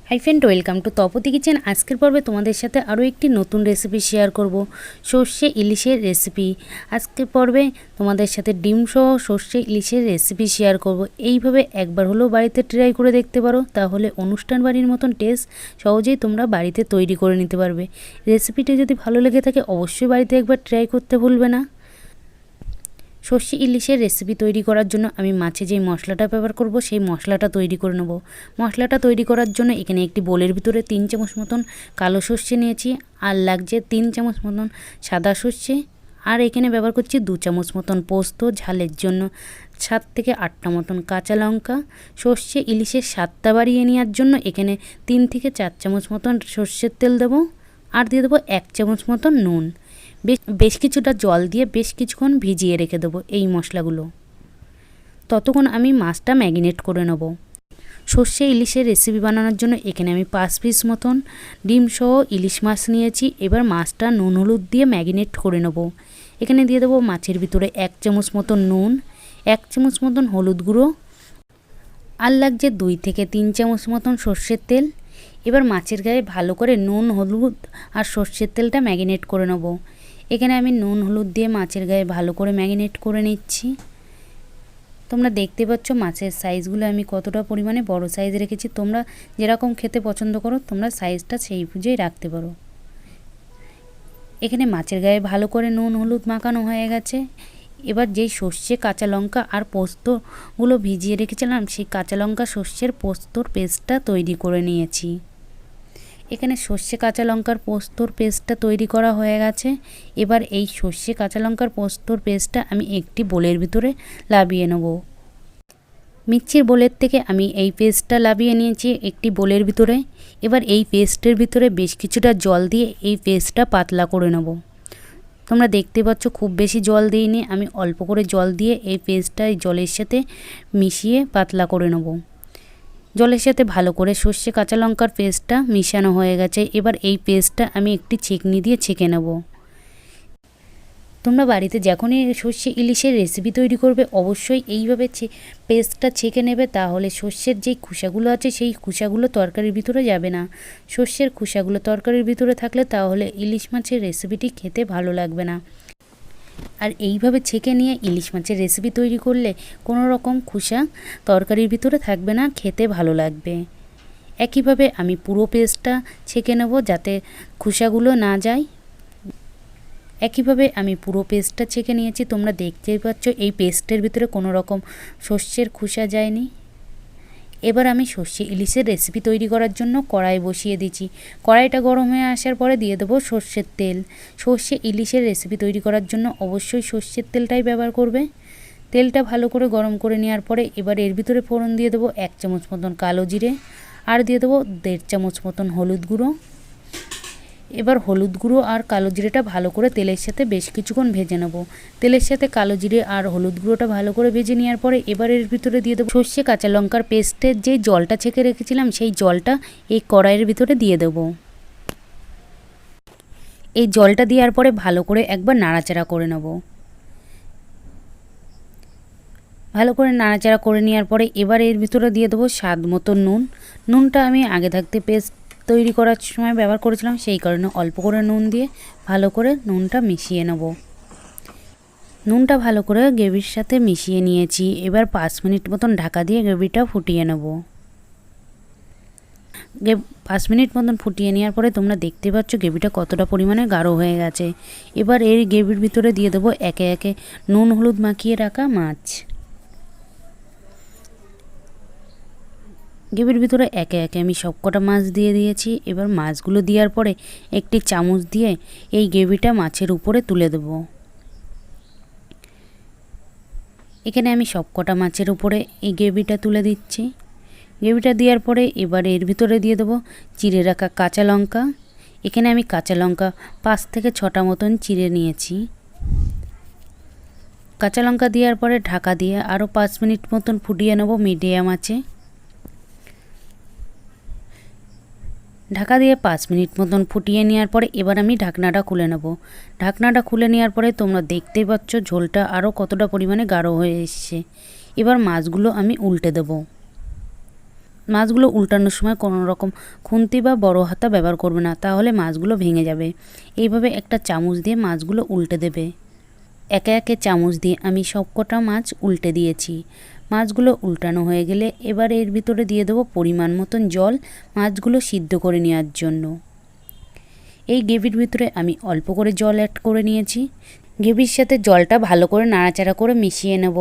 Hi friend, welcome to Tapati kitchen. আজকের পর্বে তোমাদের সাথে আরও একটি নতুন রেসিপি শেয়ার করব, সর্ষে ইলিশের রেসিপি। আজকের পর্বে তোমাদের সাথে ডিম সহ সর্ষে ইলিশের রেসিপি শেয়ার করব। এইভাবে একবার হলেও বাড়িতে ট্রাই করে দেখতে পারো, তাহলে অনুষ্ঠান বাড়ির মতন টেস্ট সহজেই তোমরা বাড়িতে তৈরি করে নিতে পারবে। রেসিপিটি যদি ভালো লেগে থাকে অবশ্যই বাড়িতে একবার ট্রাই করতে ভুলবে না। সর্ষে ইলিশের রেসিপি তৈরি করার জন্য আমি মাছে যেই মশলাটা ব্যবহার করব সেই মশলাটা তৈরি করে নেব। মশলাটা তৈরি করার জন্য এখানে একটি বোলের ভিতরে 3 চামচ মতন কালো সর্ষে নিয়েছি, আর লাগছে 3 চামচ মতন সাদা সর্ষে, আর এখানে ব্যবহার করছি 2 চামচ মতন পোস্ত ঝালের জন্য, 7 থেকে 8টা মতন কাঁচা লঙ্কা। সর্ষে ইলিশের স্বাদটা বাড়িয়ে নেওয়ার জন্য এখানে 3 থেকে 4 চামচ মতন সর্ষের তেল দেবো, আর দিয়ে দেবো 1 চামচ মতন নুন। বেশ কিছুটা জল দিয়ে বেশ কিছুক্ষণ ভিজিয়ে রেখে দেবো এই মশলাগুলো। ততক্ষণ আমি মাছটা ম্যারিনেট করে নেব। সর্ষে ইলিশের রেসিপি বানানোর জন্য এখানে আমি 5 পিস মতন ডিম সহ ইলিশ মাছ নিয়েছি। এবার মাছটা নুন হলুদ দিয়ে ম্যারিনেট করে নেব। এখানে দিয়ে দেবো মাছের ভিতরে 1 চামচ মতন নুন, 1 চামচ মতন হলুদ গুঁড়ো, আর লাগছে 2 থেকে 3 চামচ মতন সর্ষের তেল। এবার মাছের গায়ে ভালো করে নুন হলুদ আর সর্ষের তেলটা ম্যারিনেট করে নেব। এখানে আমি নুন হলুদ দিয়ে মাছের গায়ে ভালো করে ম্যারিনেট করে নিচ্ছি। তোমরা দেখতে পাচ্ছ মাছের সাইজগুলো আমি কতটা পরিমাণে বড় সাইজ রেখেছি। তোমরা যেরকম খেতে পছন্দ করো তোমরা সাইজটা সেই বুঝেই রাখতে পারো। এখানে মাছের গায়ে ভালো করে নুন হলুদ মাখানো হয়ে গেছে। এবার যেই সর্ষে কাঁচা লঙ্কা আর পোস্তগুলো ভিজিয়ে রেখেছিলাম সেই কাঁচা লঙ্কা সর্ষের পোস্তর পেস্টটা তৈরি করে নিয়েছি। এখানে সর্ষে কাঁচা লঙ্কার পোস্তর পেস্টটা তৈরি করা হয়ে গেছে। এবার এই সর্ষে কাঁচা লঙ্কার পোস্তর পেস্টটা আমি একটি বোলের ভিতরে লাবিয়ে নেব। মিক্সির বোলের থেকে আমি এই পেস্টটা লাবিয়ে নিয়েছি একটি বোলের ভিতরে। এবার এই পেস্টের ভিতরে বেশ কিছুটা জল দিয়ে এই পেস্টটা পাতলা করে নেব। তোমরা দেখতে পাচ্ছ খুব বেশি জল দিইনি, আমি অল্প করে জল দিয়ে এই পেস্টটা জলের সাথে মিশিয়ে পাতলা করে নেব। জলের সাথে ভালো করে সর্ষে কাঁচা লঙ্কার পেস্টটা মিশানো হয়ে গেছে। এবার এই পেস্টটা আমি একটি ছেঁকনি দিয়ে ছেঁকে নেব। তোমরা বাড়িতে যখনই সর্ষে ইলিশের রেসিপি তৈরি করবে অবশ্যই এইভাবে পেস্টটা ছেঁকে নেবে, তাহলে সর্ষের যেই খোসাগুলো আছে সেই খোসাগুলো তরকারির ভিতরে যাবে না। সর্ষের খোসাগুলো তরকারির ভিতরে থাকলে তাহলে ইলিশ মাছের রেসিপিটি খেতে ভালো লাগবে না। আর এইভাবে ছেঁকে নিয়ে ইলিশ মাছের রেসিপি তৈরি করলে কোনো রকম খোসা তরকারির ভিতরে থাকবে না, খেতে ভালো লাগবে। একইভাবে আমি পুরো পেস্টটা ছেঁকে নেব যাতে খোসাগুলো না যায়। একইভাবে আমি পুরো পেস্টটা ছেঁকে নিয়েছি। তোমরা দেখতেই পাচ্ছ এই পেস্টের ভিতরে কোনো রকম সর্ষের খোসা যায়নি। এবার আমি সর্ষে ইলিশের রেসিপি তৈরি করার জন্য কড়াই বসিয়ে দিচ্ছি। কড়াইটা গরম হয়ে আসার পরে দিয়ে দেবো সর্ষের তেল। সর্ষে ইলিশের রেসিপি তৈরি করার জন্য অবশ্যই সর্ষের তেলটাই ব্যবহার করবে। তেলটা ভালো করে গরম করে নেওয়ার পরে এবার এর ভিতরে ফোড়ন দিয়ে দেবো 1 চামচ মতন কালো জিরে, আর দিয়ে দেবো 1.5 চামচ মতন হলুদ গুঁড়ো। এবার হলুদ গুঁড়ো আর কালো জিরেটা ভালো করে তেলের সাথে বেশ কিছুক্ষণ ভেজে নেব। তেলের সাথে কালো জিরে আর হলুদ গুঁড়োটা ভালো করে ভেজে নেওয়ার পরে এবার এর ভিতরে দিয়ে দেবো সর্ষে কাঁচা লঙ্কার পেস্টের যে জলটা ছেঁকে রেখেছিলাম সেই জলটা এই কড়াইয়ের ভিতরে দিয়ে দেবো। এই জলটা দেওয়ার পরে ভালো করে একবার নাড়াচাড়া করে নেব। ভালো করে নাড়াচাড়া করে নেওয়ার পরে এবার এর ভিতরে দিয়ে দেবো স্বাদ মতো নুন। নুনটা আমি আগে থাকতে পেস্ট তৈরি করার সময় ব্যবহার করেছিলাম, সেই কারণে অল্প করে নুন দিয়ে ভালো করে নুনটা মিশিয়ে নেব। নুনটা ভালো করে গ্রেভির সাথে মিশিয়ে নিয়েছি। এবার 5 মিনিট মতন ঢাকা দিয়ে গ্রেভিটা ফুটিয়ে নেব। 5 মিনিট মতন ফুটিয়ে নেওয়ার পরে তোমরা দেখতে পাচ্ছ গ্রেভিটা কতটা পরিমাণে গাঢ় হয়ে গেছে। এবার এই গ্রেভির ভিতরে দিয়ে দেবো একে একে নুন হলুদ মাখিয়ে রাখা মাছ। গ্রেভির ভিতরে একে একে আমি সবকটা মাছ দিয়ে দিয়েছি। এবার মাছগুলো দেওয়ার পরে একটি চামচ দিয়ে এই গ্রেভিটা মাছের উপরে তুলে দেব। এখানে আমি সবকটা মাছের উপরে এই গ্রেভিটা তুলে দিচ্ছি। গ্রেভিটা দেওয়ার পরে এবার এর ভিতরে দিয়ে দেবো চিড়ে রাখা কাঁচা লঙ্কা। এখানে আমি কাঁচা লঙ্কা 5 থেকে 6টা মতন চিড়ে নিয়েছি। কাঁচা লঙ্কা দেওয়ার পরে ঢাকা দিয়ে আরও 5 মিনিট মতন ফুটিয়ে নেব মিডিয়াম আঁচে। ঢাকা দিয়ে 5 মিনিট মতন ফুটিয়ে নেওয়ার পরে এবার আমি ঢাকনাটা খুলে নেব। ঢাকনাটা খুলে নেওয়ার পরে তোমরা দেখতেই পাচ্ছ ঝোলটা আরও কতটা পরিমাণে গাঢ় হয়ে এসছে। এবার মাছগুলো আমি উল্টে দেব। মাছগুলো উল্টানোর সময় কোনো রকম খুন্তি বা বড় হাতা ব্যবহার করবে না, তাহলে মাছগুলো ভেঙে যাবে। এইভাবে একটা চামচ দিয়ে মাছগুলো উল্টে দেবে। একে একে চামচ দিয়ে আমি সবকটা মাছ উল্টে দিয়েছি। মাছগুলো উল্টানো হয়ে গেলে এবার এর ভিতরে দিয়ে দেবো পরিমাণ মতন জল মাছগুলো সিদ্ধ করে নেওয়ার জন্য। এই গ্রেভির ভিতরে আমি অল্প করে জল অ্যাড করে নিয়েছি। গ্রেভির সাথে জলটা ভালো করে নাড়াচাড়া করে মিশিয়ে নেব।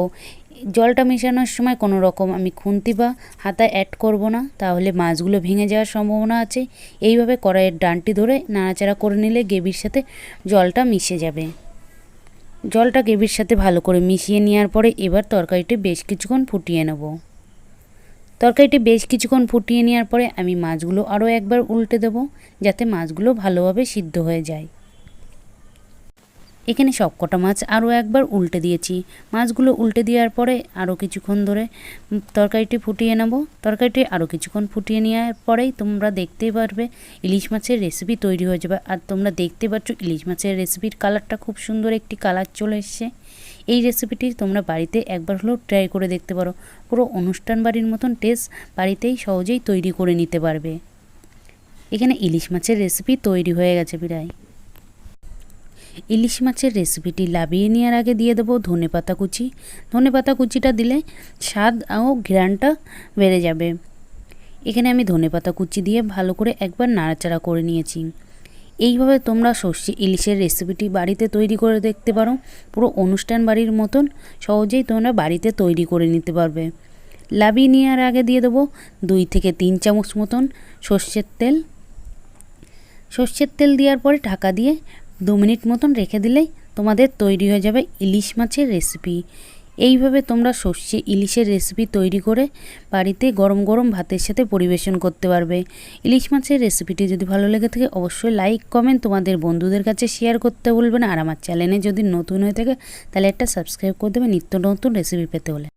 জলটা মেশানোর সময় কোনো রকম আমি খুন্তি বা হাতা অ্যাড করব না, তাহলে মাছগুলো ভেঙে যাওয়ার সম্ভাবনা আছে। এইভাবে কড়াইয়ের ডানটি ধরে নাড়াচাড়া করে নিলে গ্রেভির সাথে জলটা মিশে যাবে। জলটা গ্রেভির সাথে ভালো করে মিশিয়ে নেওয়ার পরে এবার তরকারিটি বেশ কিছুক্ষণ ফুটিয়ে নেব। তরকারিটি বেশ কিছুক্ষণ ফুটিয়ে নেওয়ার পরে আমি মাছগুলো আরও একবার উল্টে দেব, যাতে মাছগুলো ভালোভাবে সিদ্ধ হয়ে যায়। এখানে সবকটা মাছ আরও একবার উল্টে দিয়েছি। মাছগুলো উল্টে দেওয়ার পরে আরও কিছুক্ষণ ধরে তরকারিটি ফুটিয়ে নেব। তরকারিটি আরও কিছুক্ষণ ফুটিয়ে নেওয়ার পরেই তোমরা দেখতেই পারবে ইলিশ মাছের রেসিপি তৈরি হয়ে যাবে। আর তোমরা দেখতে পাচ্ছ ইলিশ মাছের রেসিপির কালারটা খুব সুন্দর একটি কালার চলে এসছে। এই রেসিপিটি তোমরা বাড়িতে একবার হলেও ট্রাই করে দেখতে পারো। পুরো অনুষ্ঠান বাড়ির মতন টেস্ট বাড়িতেই সহজেই তৈরি করে নিতে পারবে। এখানে ইলিশ মাছের রেসিপি তৈরি হয়ে গেছে প্রায়। ইলিশ মাছের রেসিপিটি নামিয়ে নেওয়ার আগে দিয়ে দেবো ধনেপাতা কুচি। ধনেপাতা কুচিটা দিলে স্বাদ ও ঘ্রাণটা বেড়ে যাবে। এখানে আমি ধনেপাতা কুচি দিয়ে ভালো করে একবার নাড়াচাড়া করে নিয়েছি। এইভাবে তোমরা সর্ষে ইলিশের রেসিপিটি বাড়িতে তৈরি করে দেখতে পারো। পুরো অনুষ্ঠান বাড়ির মতন সহজেই তোমরা বাড়িতে তৈরি করে নিতে পারবে। নামিয়ে নেওয়ার আগে দিয়ে দেবো 2 থেকে 3 চামচ মতন সর্ষের তেল। সর্ষের তেল দেওয়ার পরে ঢাকা দিয়ে 2 মিনিট মতন রেখে দিলেই তোমাদের তৈরি হয়ে যাবে ইলিশ মাছের রেসিপি। এইভাবে তোমরা সর্ষে ইলিশের রেসিপি তৈরি করে বাড়িতে গরম গরম ভাতের সাথে পরিবেশন করতে পারবে। ইলিশ মাছের রেসিপিটি যদি ভালো লেগে থাকে অবশ্যই লাইক কমেন্ট তোমাদের বন্ধুদের কাছে শেয়ার করতে ভুলবে না। আর আমার চ্যানেলে যদি নতুন হয়ে থাকে তাহলে একটা সাবস্ক্রাইব করে দেবে নিত্য নতুন রেসিপি পেতে হলে।